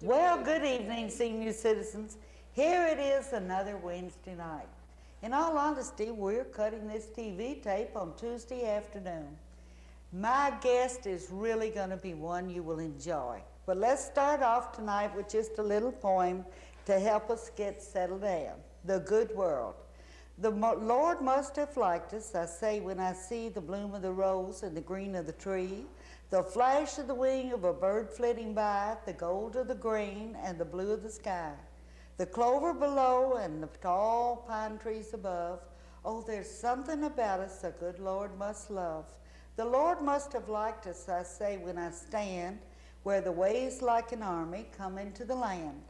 Well, good evening, senior citizens. Here it is another Wednesday night. In all honesty, we're cutting this TV tape on Tuesday afternoon. My guest is really going to be one you will enjoy. But let's start off tonight with just a little poem to help us get settled down. The Good World. The Lord must have liked us, I say, when I see the bloom of the rose and the green of the tree, the flash of the wing of a bird flitting by, the gold of the grain and the blue of the sky, the clover below and the tall pine trees above. Oh, there's something about us the good Lord must love. The Lord must have liked us, I say, when I stand where the waves like an army come into the land,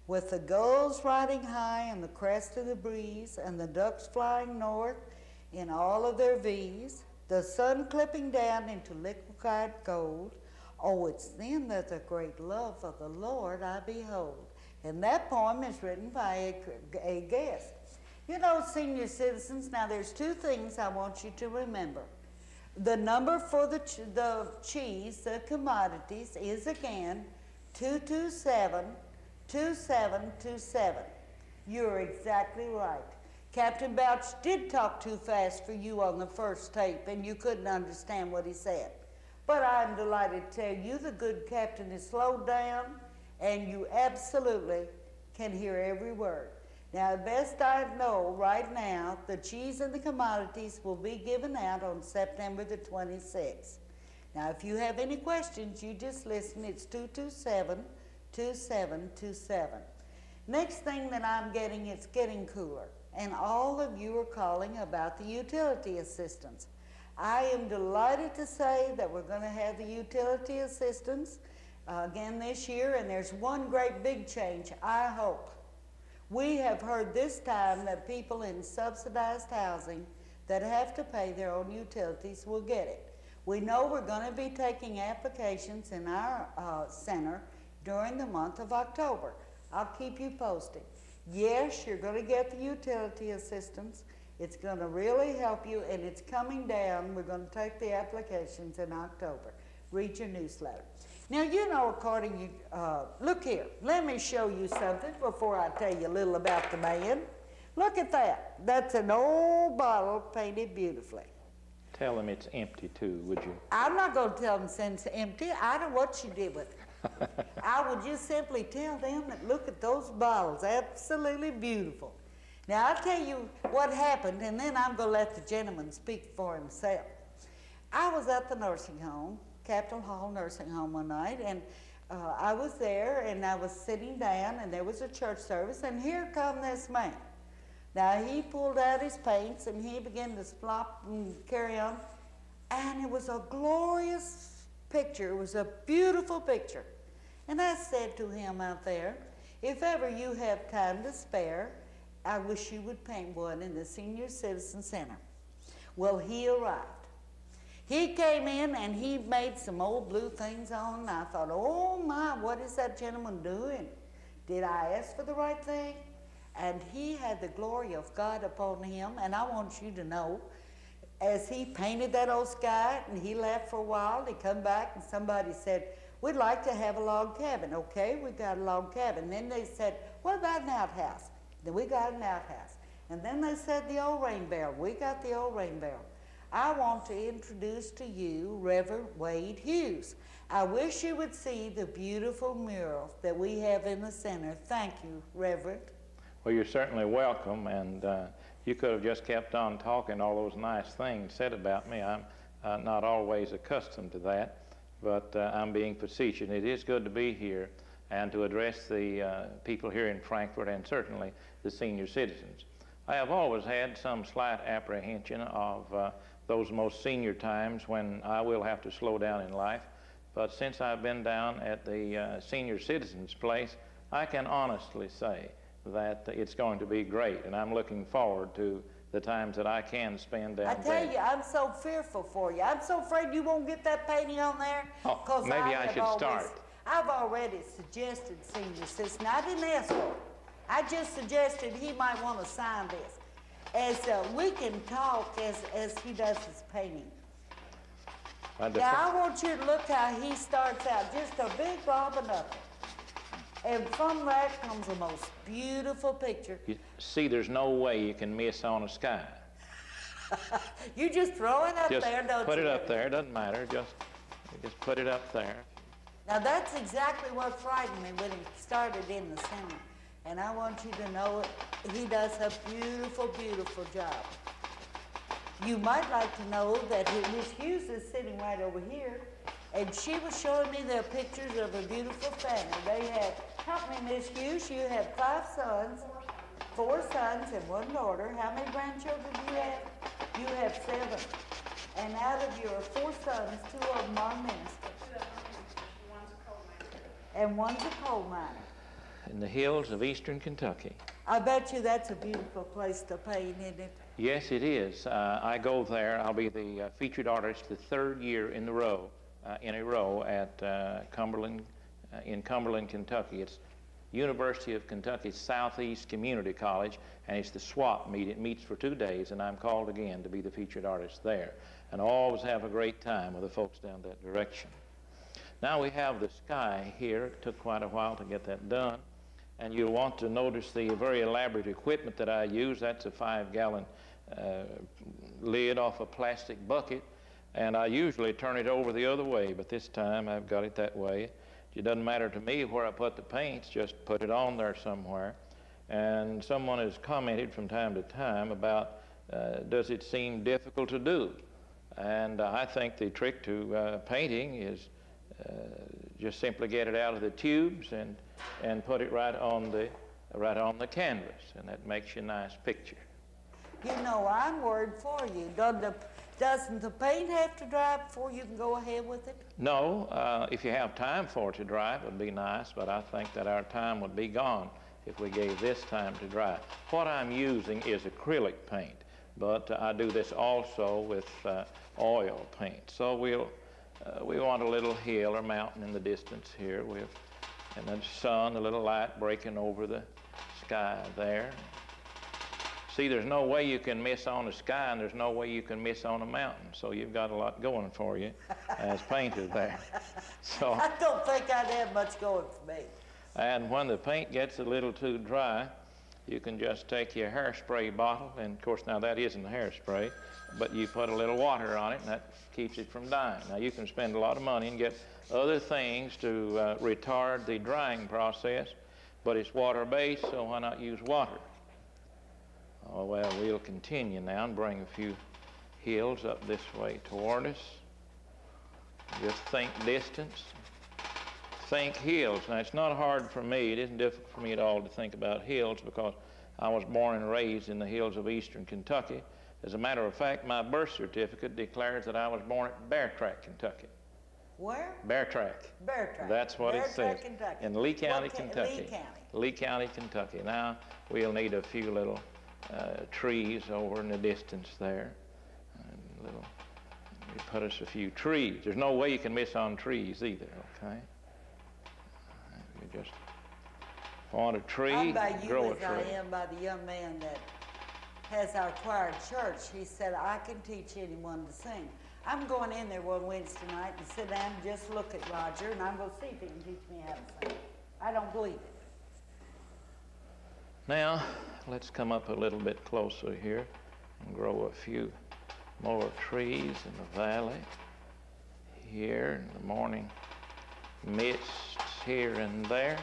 with the gulls riding high on the crest of the breeze and the ducks flying north in all of their V's, the sun clipping down into liquefied gold. Oh, it's then that the great love of the Lord I behold. And that poem is written by a guest. You know, senior citizens, now there's two things I want you to remember. The number for the cheese, the commodities, is again 227-2727. You're exactly right. Captain Bouch did talk too fast for you on the first tape, and you couldn't understand what he said. But I'm delighted to tell you the good captain is slowed down, and you absolutely can hear every word. Now, the best I know right now, the cheese and the commodities will be given out on September the 26th. Now, if you have any questions, you just listen. It's 227-2727. Next thing that I'm getting, it's getting cooler. And all of you are calling about the utility assistance. I am delighted to say that we're going to have the utility assistance again this year, and there's one great big change, I hope. We have heard this time that people in subsidized housing that have to pay their own utilities will get it. We know we're going to be taking applications in our center during the month of October. I'll keep you posted. Yes, you're going to get the utility assistance. It's going to really help you, and it's coming down. We're going to take the applications in October. Read your newsletter. Now, you know, according to, look here, let me show you something before I tell you a little about the man. Look at that. That's an old bottle painted beautifully. Tell them it's empty too, would you? I'm not going to tell them it's empty. I know what you did with it. I would just simply tell them that look at those bottles, absolutely beautiful. Now, I'll tell you what happened, and then I'm going to let the gentleman speak for himself. I was at the nursing home, Capitol Hall Nursing Home one night, and I was there, and I was sitting down, and there was a church service, and here come this man. Now, he pulled out his paints, and he began to splop and carry on, and it was a glorious picture. It was a beautiful picture. And I said to him out there, if ever you have time to spare, I wish you would paint one in the Senior Citizen Center. Well, he arrived. He came in and he made some old blue things on, and I thought, oh my, what is that gentleman doing? Did I ask for the right thing? And he had the glory of God upon him, and I want you to know, as he painted that old sky, and he left for a while, he come back and somebody said, we'd like to have a log cabin. Okay, we got a log cabin. Then they said, what about an outhouse? Then we got an outhouse. And then they said the old rain barrel. We got the old rain barrel. I want to introduce to you Rev Hughes. I wish you would see the beautiful mural that we have in the center. Thank you, Reverend. Well, you're certainly welcome, and you could have just kept on talking all those nice things said about me. I'm not always accustomed to that, but I'm being facetious. It is good to be here and to address the people here in Frankfort, and certainly the senior citizens. I have always had some slight apprehension of those most senior times when I will have to slow down in life, but since I've been down at the senior citizens place, I can honestly say that it's going to be great, and I'm looking forward to the times that I can spend down there. I tell you, I'm so fearful for you. I'm so afraid you won't get that painting on there. Oh, maybe I should start. I've already suggested senior citizen. I didn't ask for it. I just suggested he might want to sign this. As we can talk as he does his painting. Now, I want you to look how he starts out. Just a big blob of nothing. And from that comes the most beautiful picture. You see, there's no way you can miss on a sky. You just throw it up Just there, don't you? put it up there, doesn't matter, just put it up there. Now that's exactly what frightened me when he started in the center. And I want you to know it, he does a beautiful, beautiful job. You might like to know that Miss Hughes is sitting right over here, and she was showing me their pictures of a beautiful family. They had, help me, Miss Hughes, you have 5 sons, 4 sons and 1 daughter. How many grandchildren do you have? You have 7. And out of your 4 sons, 2 of them are ministers. And one's a coal miner. In the hills of eastern Kentucky. I bet you that's a beautiful place to paint, isn't it? Yes, it is. I go there. I'll be the featured artist the 3rd year in a row at Cumberland, in Cumberland, Kentucky. It's University of Kentucky's Southeast Community College, and it's the swap meet. It meets for 2 days, and I'm called again to be the featured artist there. And I always have a great time with the folks down that direction. Now we have the sky here. It took quite a while to get that done. And you'll want to notice the very elaborate equipment that I use. That's a 5-gallon lid off a plastic bucket. And I usually turn it over the other way, but this time I've got it that way. It doesn't matter to me where I put the paints, just put it on there somewhere. And someone has commented from time to time about, does it seem difficult to do? And I think the trick to painting is just simply get it out of the tubes and put it right on the canvas, and that makes you a nice picture. You know, I'm worried for you. Doesn't the paint have to dry before you can go ahead with it? No, if you have time for it to dry, it would be nice, but I think that our time would be gone if we gave this time to dry. What I'm using is acrylic paint, but I do this also with oil paint. So we want a little hill or mountain in the distance here and the sun, a little light breaking over the sky there. See, there's no way you can miss on the sky, and there's no way you can miss on a mountain. So you've got a lot going for you as painter there. So I don't think I'd have much going for me. And when the paint gets a little too dry, you can just take your hairspray bottle, and of course now that isn't hairspray, but you put a little water on it, and that keeps it from drying. Now you can spend a lot of money and get other things to retard the drying process, but it's water-based, so why not use water? Oh, well, we'll continue now and bring a few hills up this way toward us. Just think distance. Think hills. Now, it's not hard for me. It isn't difficult for me at all to think about hills because I was born and raised in the hills of eastern Kentucky. As a matter of fact, my birth certificate declares that I was born at Bear Track, Kentucky. Where? Bear Track. Bear Track. That's what it says. Kentucky. In Lee County, Kentucky. Lee County. Lee County, Kentucky. Now, we'll need a few little trees over in the distance there. We put us a few trees. There's no way you can miss on trees either, okay? You just want a tree, I'm by you grow a as tree. I am by the young man that has our choir at church. He said, I can teach anyone to sing. I'm going in there one Wednesday night and sit down and just look at Roger, and I'm going to see if he can teach me how to sing. I don't believe it. Now, let's come up a little bit closer here and grow a few more trees in the valley. Here in the morning mists here and there.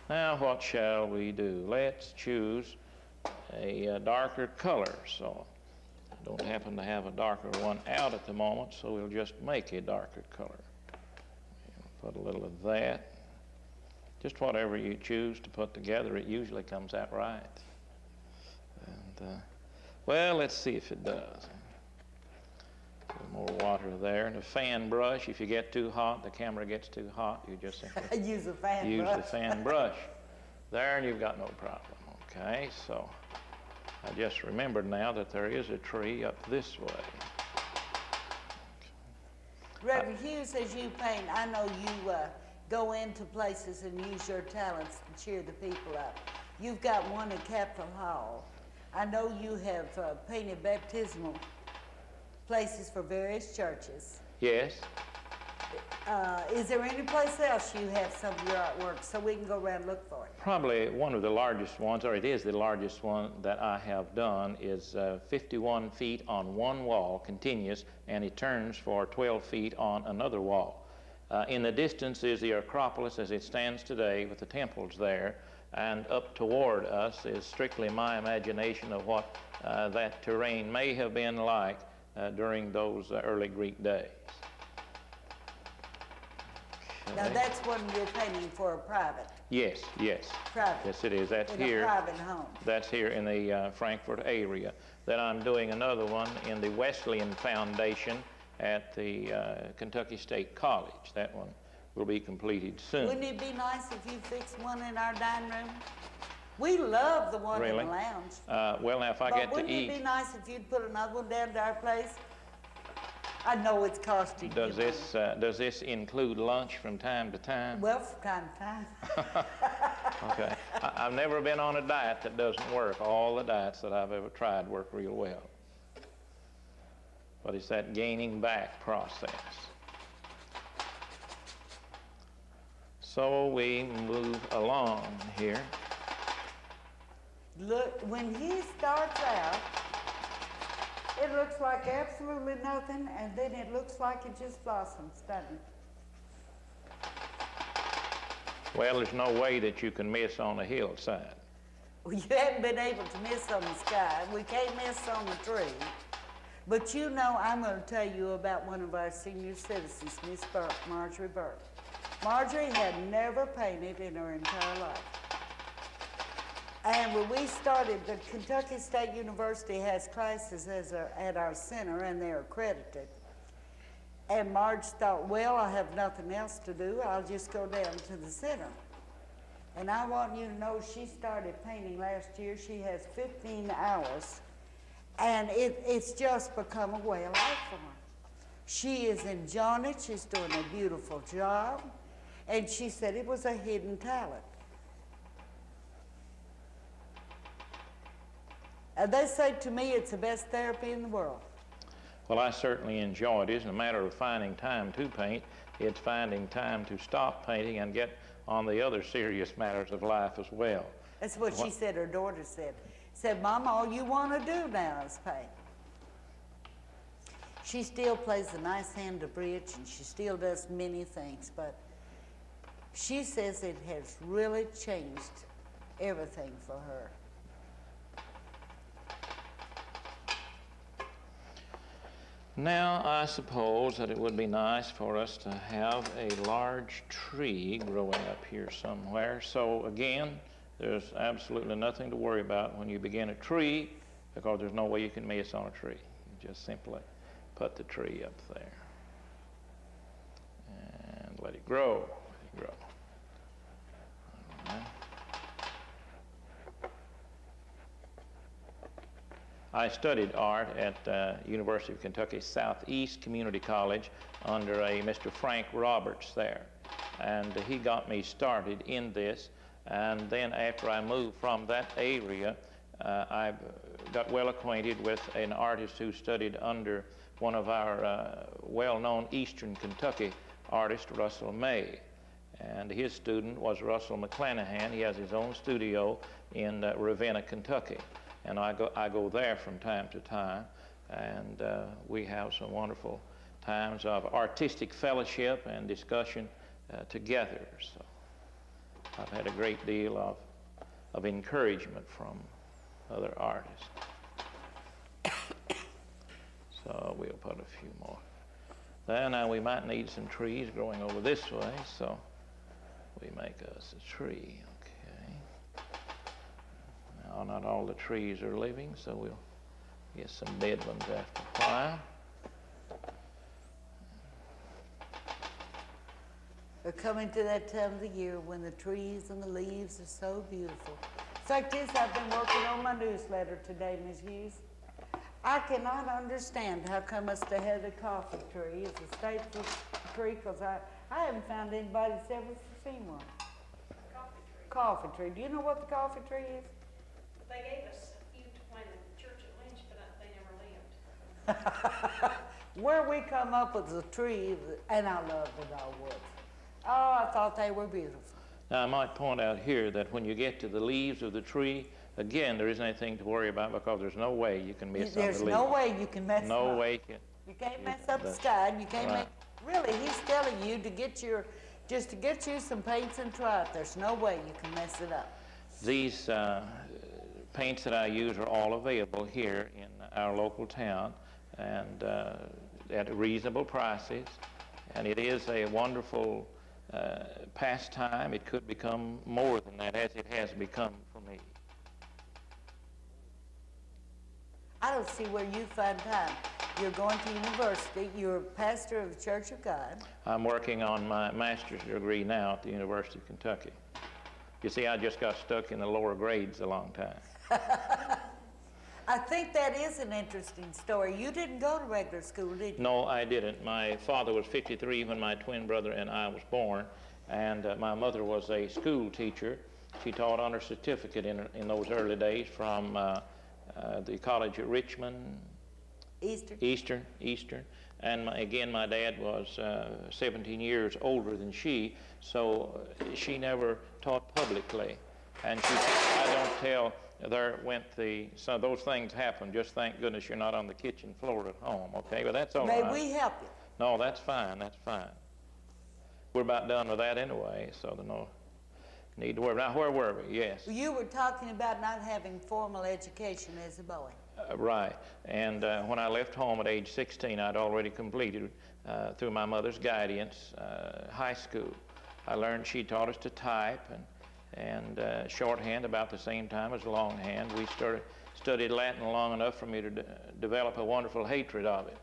Now, what shall we do? Let's choose a darker color. So I don't happen to have a darker one out at the moment, so we'll just make a darker color. Put a little of that. Just whatever you choose to put together, it usually comes out right. And, well, let's see if it does. A little more water there. And a fan brush, if you get too hot, the camera gets too hot, you just simply use a fan use brush. the fan brush. There, and you've got no problem. Okay, so I just remembered now that there is a tree up this way. Rev Hughes, as you paint, I know you go into places and use your talents to cheer the people up. You've got one at Capitol Hall. I know you have painted baptismal places for various churches. Yes. Is there any place else you have some of your artwork so we can go around and look for it? Probably one of the largest ones, or it is the largest one that I have done, is 51 feet on one wall, continuous, and it turns for 12 feet on another wall. In the distance is the Acropolis as it stands today with the temples there, and up toward us is strictly my imagination of what that terrain may have been like during those early Greek days. Now that's one you're painting for a private. Yes, yes. Private. Yes, it is. That's in here. A private home. That's here in the Frankfurt area. Then I'm doing another one in the Wesleyan Foundation at the Kentucky State College. That one will be completed soon. Wouldn't it be nice if you fixed one in our dining room? We love the one Really? in the lounge. Well, now if I get to Wouldn't eat. it be nice if you'd put another one down to our place? I know it's costing Does you does this include lunch from time to time? Well, from time to time. Okay. I've never been on a diet that doesn't work. All the diets that I've ever tried work real well. But it's that gaining back process. So we move along here. Look, when he starts out, it looks like absolutely nothing, and then it looks like it just blossoms, doesn't it? Well, there's no way that you can miss on a hillside. Well, you haven't been able to miss on the sky. We can't miss on the tree. But you know, I'm going to tell you about one of our senior citizens, Miss Marjorie Burke. Marjorie had never painted in her entire life. And when we started, the Kentucky State University has classes at our center, and they're accredited. And Marge thought, well, I have nothing else to do. I'll just go down to the center. And I want you to know she started painting last year. She has 15 hours. And it's just become a way of life for her. She is enjoying it. She's doing a beautiful job. And she said it was a hidden talent. And they say to me it's the best therapy in the world. Well, I certainly enjoy it. It isn't a matter of finding time to paint. It's finding time to stop painting and get on the other serious matters of life as well. That's what she said her daughter said. Said, Mama, all you want to do now is paint. She still plays a nice hand of bridge, and she still does many things, but she says it has really changed everything for her. Now, I suppose that it would be nice for us to have a large tree growing up here somewhere. So again, there's absolutely nothing to worry about when you begin a tree, because there's no way you can miss on a tree. You just simply put the tree up there and let it grow. Let it grow. All right. I studied art at University of Kentucky Southeast Community College under a Mr. Frank Roberts there. And he got me started in this. And then after I moved from that area, I got well acquainted with an artist who studied under one of our well-known Eastern Kentucky artists, Russell May. And his student was Russell McClanahan. He has his own studio in Ravenna, Kentucky. And I go there from time to time, and we have some wonderful times of artistic fellowship and discussion together. So I've had a great deal of encouragement from other artists. So we'll put a few more. Then now we might need some trees growing over this way, so we make us a tree. Now, not all the trees are living, so we'll get some dead ones after a while. We're coming to that time of the year when the trees and the leaves are so beautiful. It's like this, I've been working on my newsletter today, Ms. Hughes. I cannot understand how come us to have the coffee tree as a state tree, because I haven't found anybody that's ever seen one. Coffee tree. Coffee tree. Do you know what the coffee tree is? They gave us a few to plant in the church at Lynch, but they never lived. Where we come up with the tree, and I love the dogwoods. Oh, I thought they were beautiful. Now, I might point out here that when you get to the leaves of the tree, again, there isn't anything to worry about because there's no way you can mess up the leaves. There's no way you can mess them up. No way you can't mess up the sky, and you can't make, really, he's telling you to get your, just to get you some paints and try it. There's no way you can mess it up. These paints that I use are all available here in our local town and at reasonable prices. And it is a wonderful pastime. It could become more than that, as it has become for me. I don't see where you find time. You're going to university. You're a pastor of the Church of God. I'm working on my master's degree now at the University of Kentucky. You see, I just got stuck in the lower grades a long time. I think that is an interesting story. You didn't go to regular school, did you? No, I didn't. My father was 53 when my twin brother and I was born, and my mother was a school teacher. She taught on her certificate in those early days from the college at Richmond. Eastern. And again, my dad was 17 years older than she, so she never taught publicly. And she, I don't tell, there went so those things happen. Just thank goodness you're not on the kitchen floor at home, okay? But that's all right. May we help you? No, that's fine, that's fine. We're about done with that anyway, so there's no need to worry. Now, where were we? Yes. You were talking about not having formal education as a boy. Right. And when I left home at age 16, I'd already completed, through my mother's guidance, high school. I learned, she taught us to type and shorthand about the same time as longhand. We studied Latin long enough for me to develop a wonderful hatred of it.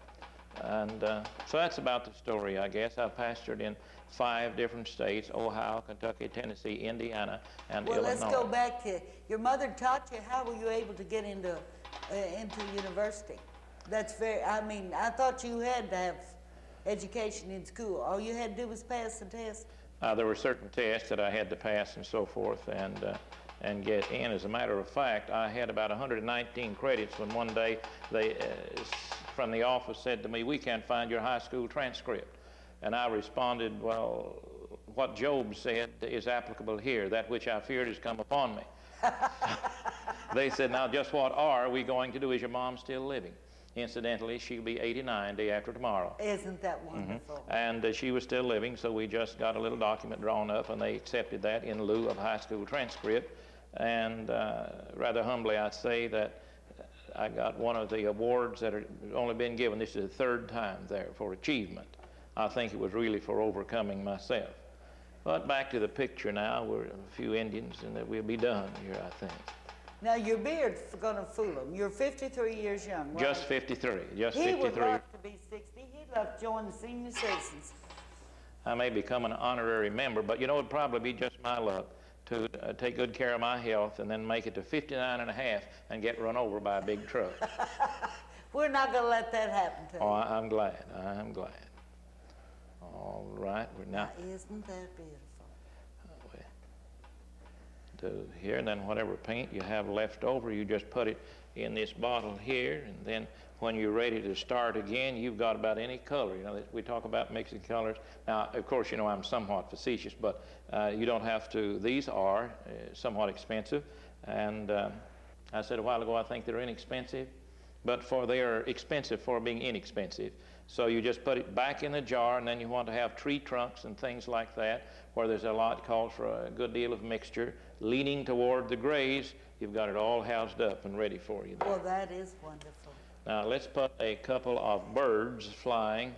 And so that's about the story, I guess. I've pastored in 5 different states: Ohio, Kentucky, Tennessee, Indiana, and Illinois. Well, let's go back to, your mother taught you. How were you able to get into university? That's very, I mean, I thought you had to have education in school. All you had to do was pass the test. There were certain tests that I had to pass and so forth and get in. As a matter of fact, I had about 119 credits when one day they, from the office, said to me, "We can't find your high school transcript." And I responded, "Well, what Job said is applicable here. That which I feared has come upon me." They said, "Now, just what are we going to do? Is your mom still living?" Incidentally, she'll be 89 day after tomorrow. Isn't that wonderful? And she was still living, so we just got a little document drawn up, and they accepted that in lieu of high school transcript. And rather humbly, I'd say that I got one of the awards that have only been given. This is the 3rd time there for achievement. I think it was really for overcoming myself. But back to the picture now. We're a few Indians, and that we'll be done here, I think. Now, your beard's going to fool them. You're 53 years young, right? Just 53. Just 53. He would love to be 60. He'd love to join the senior citizens. I may become an honorary member, but you know, it'd probably be just my luck to take good care of my health and then make it to 59 and a half and get run over by a big truck. We're not going to let that happen to you. Oh, I'm glad. I'm glad. All right. Now, isn't that beautiful? To here, and then whatever paint you have left over, you just put it in this bottle here, and then when you're ready to start again, you've got about any color. You know, we talk about mixing colors. Now, of course, you know, I'm somewhat facetious, but you don't have to. These are somewhat expensive, and I said a while ago I think they're inexpensive, but they are expensive for being inexpensive. So you just put it back in the jar, and then you want to have tree trunks and things like that, where there's a lot, calls for a good deal of mixture. Leaning toward the grays, you've got it all housed up and ready for you there. Well, that is wonderful. Now, let's put a couple of birds flying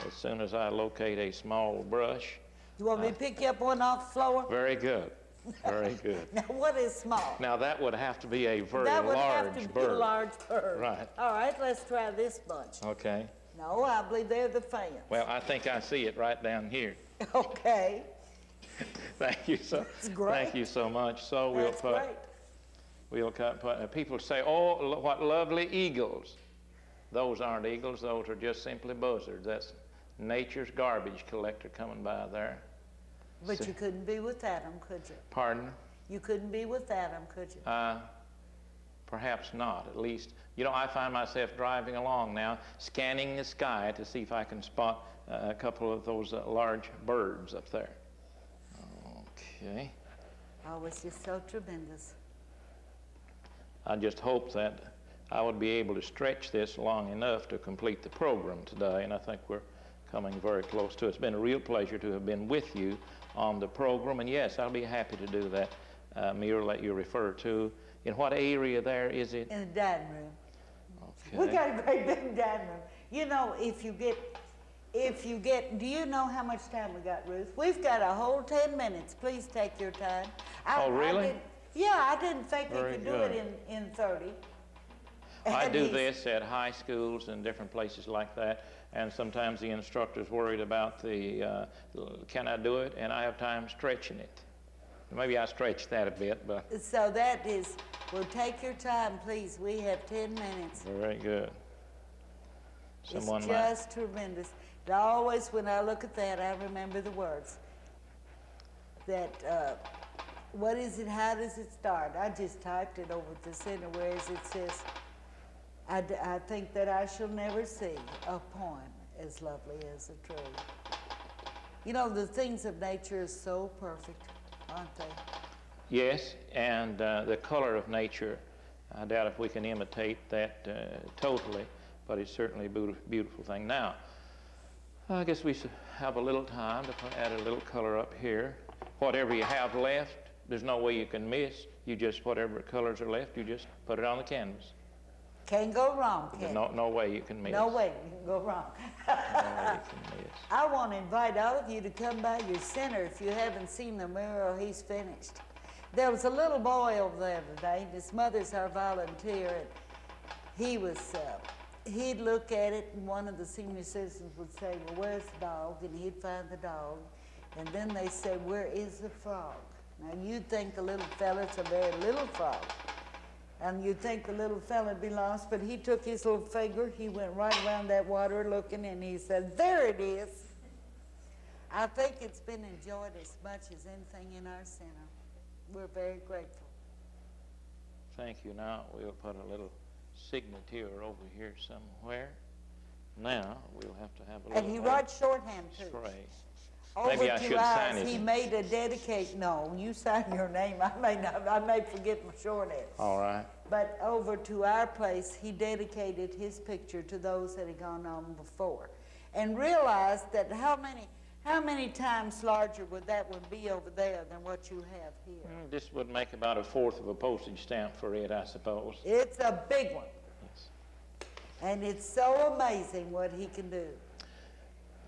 as soon as I locate a small brush. You want me to pick you up one off the floor? Very good. Very good. Now, what is small? Now, that would have to be a very large bird. That would large have to bird. be a large bird. Right. All right, let's try this bunch. Okay. No, I believe they're the fans. Well, I think I see it right down here. Okay. Thank you so. That's great. Thank you so much. So That's great. We'll put. People say, "Oh, what lovely eagles!" Those aren't eagles. Those are just simply buzzards. That's nature's garbage collector coming by there. But you couldn't be without them, could you? Pardon? You couldn't be without them, could you? Perhaps not. At least You know, I find myself driving along now, scanning the sky to see if I can spot a couple of those large birds up there. Okay. Oh, it's just so tremendous. I just hope that I would be able to stretch this long enough to complete the program today, and I think we're coming very close to it. It's been a real pleasure to have been with you on the program, and yes, I'll be happy to do that mural that you refer to. In what area there is it? In the dining room. Okay. We got a great big dining room. You know, if you get, do you know how much time we got, Ruth? We've got a whole 10 minutes. Please take your time. Oh, really? I didn't think you Very could good. do it in 30. I do this at high schools and different places like that, and sometimes the instructor's worried about the, can I do it? And I have time stretching it. Maybe I stretched that a bit, but. So that is, well, take your time, please. We have 10 minutes. Very good. Someone It's just tremendous. And always when I look at that, I remember the words. That, what is it, how does it start? I just typed it over at the center, whereas it says, I think that I shall never see a poem as lovely as a tree. You know, the things of nature are so perfect, aren't they? Yes, and the color of nature, I doubt if we can imitate that totally, but it's certainly a beautiful thing. Now, I guess we should have a little time to add a little color up here. Whatever you have left, there's no way you can miss. You just, whatever colors are left, you just put it on the canvas. Can't go wrong, can There's no way you can miss. No way you can go wrong. No way you can miss. I want to invite all of you to come by your center if you haven't seen the mural he's finished. There was a little boy over there today. His mother's our volunteer, and he was, he'd look at it, and one of the senior citizens would say, well, where's the dog? And he'd find the dog. And then they said, where is the frog? Now, you'd think the little fella's a very little frog. And you'd think the little fella'd be lost, but he took his little finger, he went right around that water looking, and he said, there it is. I think it's been enjoyed as much as anything in our center. We're very grateful. Thank you. Now we'll put a little signature over here somewhere. Now we'll have to have a little. And he writes shorthand too. Spray. Over Maybe I to should ours, sign it. he made a dedicate. No, you sign your name. I may forget my shorthand. All right. But over to our place, he dedicated his picture to those that had gone on before, and realized that how many times larger would that one be over there than what you have here? This would make about 1/4 of a postage stamp for it, I suppose. It's a big one. Yes. And it's so amazing what he can do.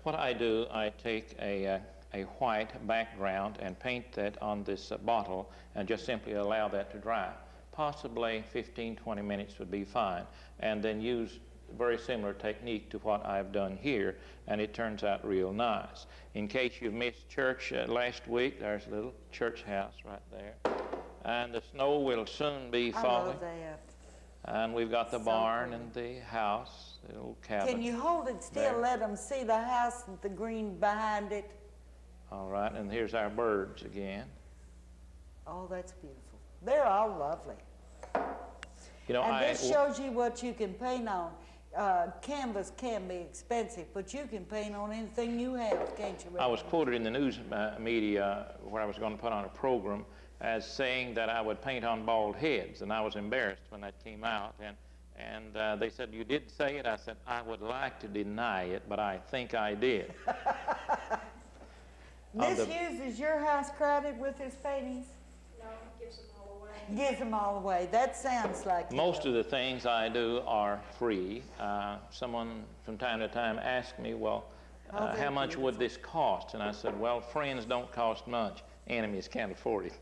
What I do, I take a white background and paint that on this bottle and just simply allow that to dry. Possibly 15-20 minutes would be fine, and then use a very similar technique to what I've done here, and it turns out real nice. In case you missed church last week, there's a little church house right there, and the snow will soon be falling. I love that. And we've got the So barn pretty. and the house, the little cabin. Can you hold it still, there. let them see the house with the green behind it? All right, and here's our birds again. Oh, that's beautiful. They're all lovely. You know, And this shows you what you can paint on. Canvas can be expensive, but you can paint on anything you have, can't you? I was quoted in the news media where I was going to put on a program as saying that I would paint on bald heads, and I was embarrassed when that came out. And they said, you did say it? I said, I would like to deny it, but I think I did. Miss Hughes, is your house crowded with his paintings? No, he gives them all away. Gives them all away. That sounds like Most of the things I do are free. Someone from time to time asked me, well, how much would this cost? And I said, well, friends don't cost much. Enemies can't afford it.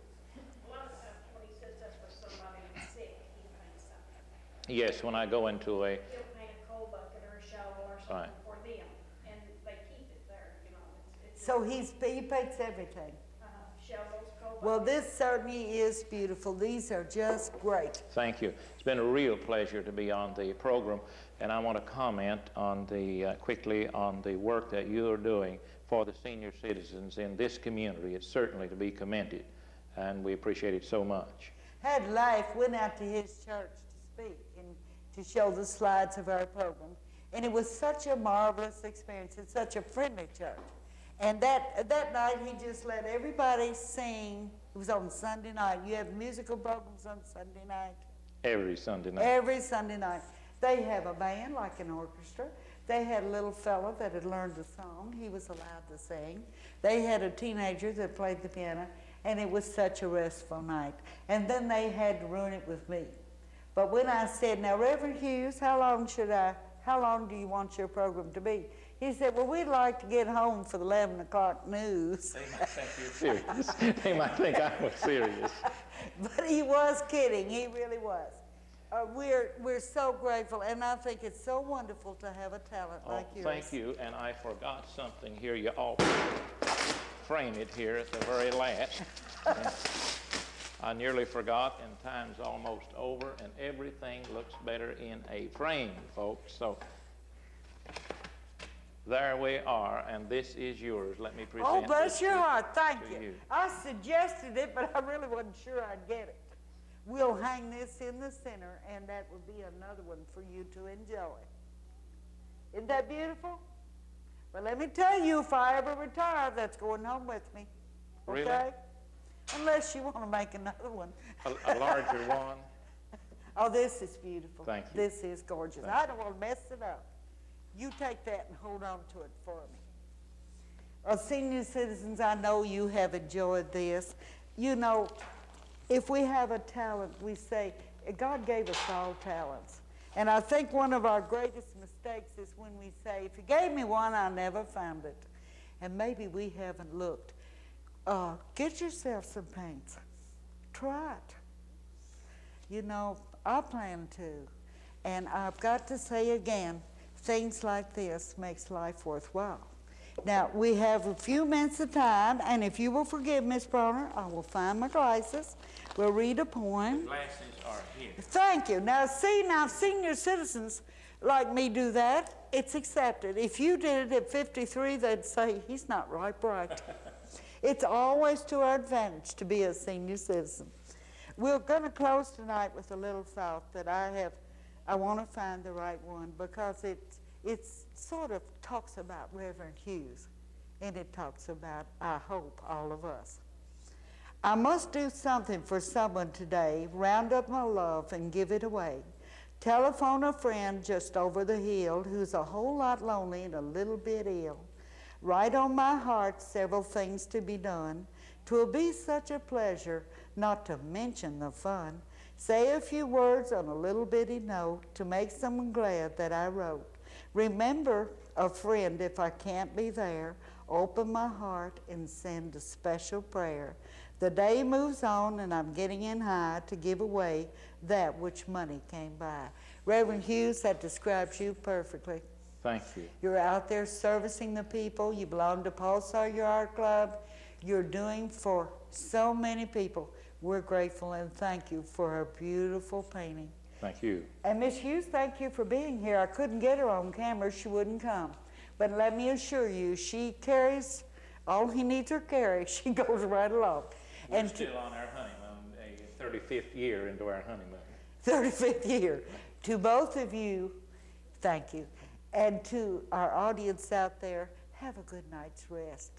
A lot of times when he says that's for somebody that's sick, he paints something. Yes, when I go into a, He'll paint a coal bucket or a shovel or something Right. for them, and they keep it there, you know. It's So he paints everything. shovels, coal buckets. Well, this certainly is beautiful. These are just great. thank you. It's been a real pleasure to be on the program, and I want to comment on quickly on the work that you are doing for the senior citizens in this community. It's certainly to be commended, and we appreciate it so much. Had Life went out to his church to speak and to show the slides of our program. And it was such a marvelous experience. It's such a friendly church. And that night, he just let everybody sing. It was on Sunday night. You have musical programs on Sunday night? Every Sunday night. Every Sunday night. They have a band, like an orchestra. They had a little fellow that had learned a song. He was allowed to sing. They had a teenager that played the piano, and it was such a restful night. And then they had to ruin it with me. But when I said, now, Reverend Hughes, how long do you want your program to be? He said, well, we'd like to get home for the 11 o'clock news. They might think you're serious. They might think I was serious. But he was kidding. He really was. We're so grateful, and I think it's so wonderful to have a talent like yours. Thank you, and I forgot something here. You all frame it here at the very last. I nearly forgot, and time's almost over, and everything looks better in a frame, folks. So there we are, and this is yours. Let me present Oh, bless your heart. Thank you. you. I suggested it, but I really wasn't sure I'd get it. We'll hang this in the center, and that will be another one for you to enjoy. Isn't that beautiful? Well, let me tell you, if I ever retire, that's going home with me. Okay? Really? Unless you want to make another one. A larger one? Oh, this is beautiful. Thank you. This is gorgeous. I don't want to mess it up. You take that and hold on to it for me. Well, senior citizens, I know you have enjoyed this. You know, if we have a talent, we say, God gave us all talents. And I think one of our greatest mistakes is when we say, if you gave me one, I never found it. And maybe we haven't looked. Get yourself some paints. Try it. You know, I plan to. And I've got to say again, things like this makes life worthwhile. Now, we have a few minutes of time, and if you will forgive, Miss Brawner, I will find my glasses. We'll read a poem. The glasses are here. Thank you. Now, see, now senior citizens like me do that, it's accepted. If you did it at 53, they'd say, he's not right. It's always to our advantage to be a senior citizen. We're going to close tonight with a little thought that I want to find the right one, because it sort of talks about Reverend Hughes, and it talks about, I hope, all of us. I must do something for someone today, round up my love and give it away. Telephone a friend just over the hill who's a whole lot lonely and a little bit ill. Write on my heart several things to be done. 'Twill be such a pleasure not to mention the fun. Say a few words on a little bitty note to make someone glad that I wrote. Remember a friend if I can't be there. Open my heart and send a special prayer. The day moves on and I'm getting in high to give away that which money can't buy. Reverend Hughes, that describes you perfectly. Thank you. You're out there servicing the people. You belong to Paul Sawyer Art Club. You're doing for so many people. We're grateful and thank you for her beautiful painting. Thank you. And Miss Hughes, thank you for being here. I couldn't get her on camera. She wouldn't come. But let me assure you, she carries all he needs her carry. She goes right along. We're still on our honeymoon, a 35th year into our honeymoon. 35th year. To both of you, thank you. And to our audience out there, have a good night's rest.